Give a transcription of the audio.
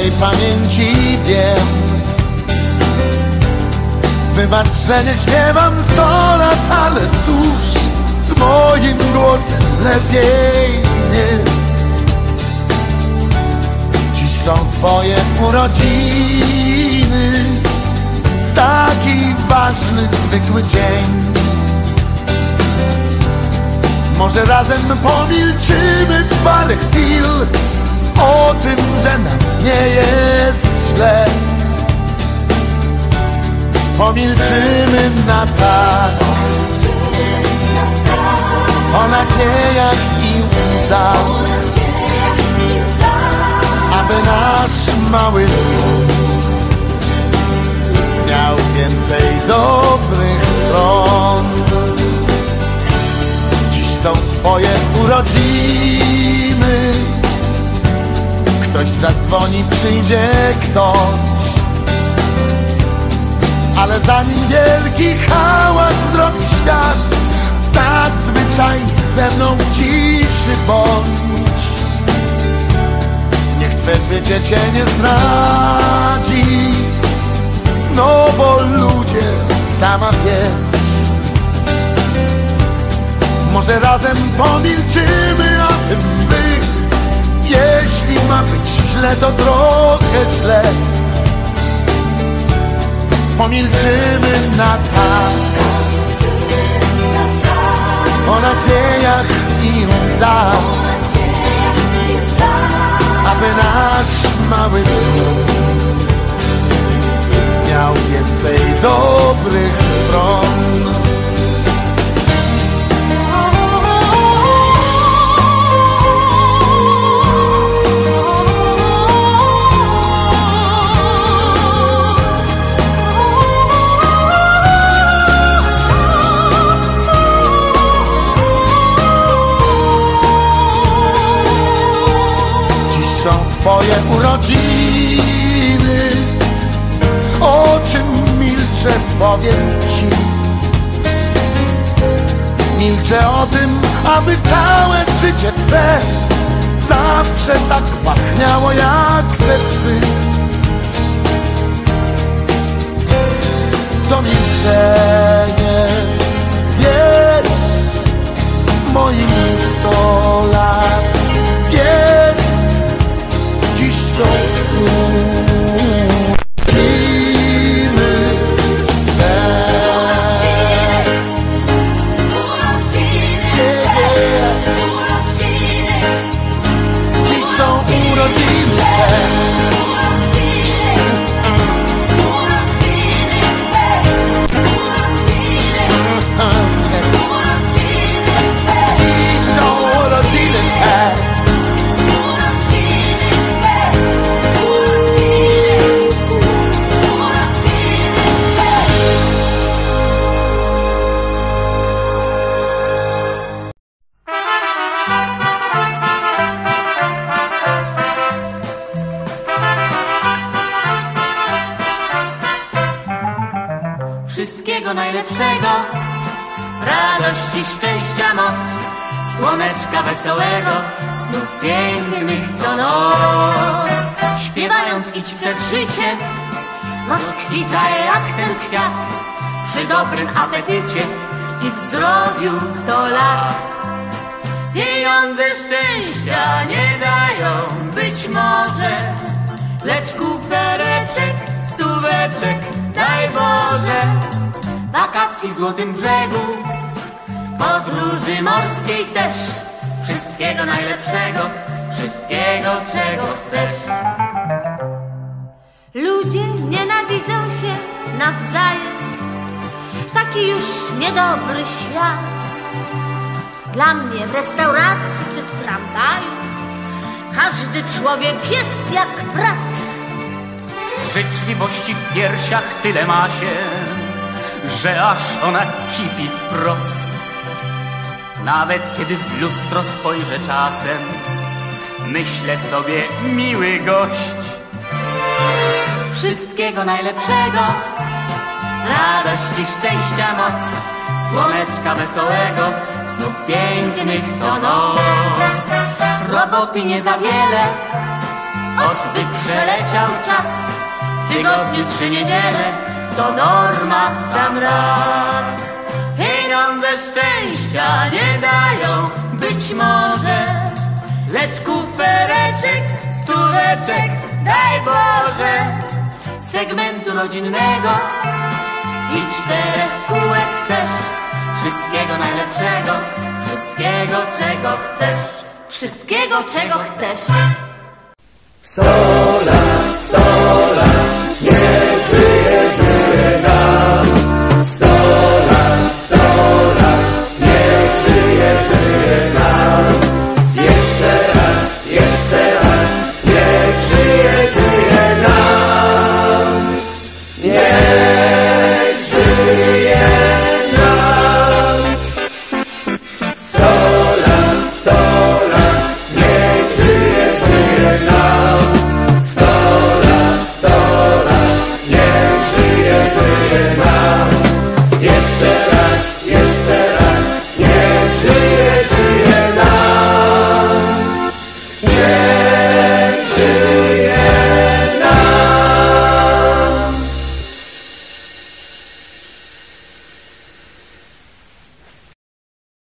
swej pamięci wiem. Wybacz, że nie śpiewam 100 lat, ale cóż, z moim głosem lepiej nie. Dziś są twoje urodziny, taki ważny, zwykły dzień. Może razem pomilczymy parę chwil o tym, że nam nie jest źle. Pomilczymy na tak, o nadziejach i łzach, aby nasz mały dom miał więcej dobrych stron. Dziś są twoje urodziny, ktoś zadzwoni, przyjdzie ktoś, ale zanim wielki hałas zrobi świat, tak zwyczajnie ze mną w ciszy bądź. Niech twe życie cię nie zdradzi, no bo ludzie, sama wiesz. Może razem pomilczymy o tym, by jeśli ma być źle, to trochę źle. Pomilczymy na tak, o nadziejach i łzach, aby nasz mały dom miał więcej dobrych stron. Twoje urodziny, o czym milczę, powiem ci. Milczę o tym, aby całe życie twe zawsze tak pachniało jak te psy. To milczenie jest moim 100 lat. Dziś są urodziny te. Dziś są urodziny te. Wszystkiego najlepszego, radości, szczęścia, moc, słoneczka wesołego, snów pięknych co noc. Śpiewając idź przez życie, rozkwitaj jak ten kwiat, przy dobrym apetycie i w zdrowiu 100 lat. Pieniądze szczęścia nie dają być może, lecz kufereczek, stóweczek, daj Boże. Wakacji w Złotym Brzegu, podróży morskiej też. Wszystkiego najlepszego, wszystkiego czego chcesz. Ludzie nienawidzą się nawzajem, taki już niedobry świat. Dla mnie w restauracji czy w tramwaju każdy człowiek jest jak brat. Życzliwości w piersiach tyle ma się, że aż ona kipi wprost. Nawet kiedy w lustro spojrzę czasem, myślę sobie, miły gość. Wszystkiego najlepszego, radości, szczęścia, moc, słoneczka wesołego, snów pięknych co noc. Roboty nie za wiele, Choćby przeleciał czas, w tygodniu 3 niedziele, to norma w sam raz. Pieniądze szczęścia nie dają, być może, lecz kufereczek, stóweczek, daj Boże, segmentu rodzinnego i 4 kółek też. Wszystkiego najlepszego, wszystkiego czego chcesz, wszystkiego czego chcesz. 100 lat, 100 lat.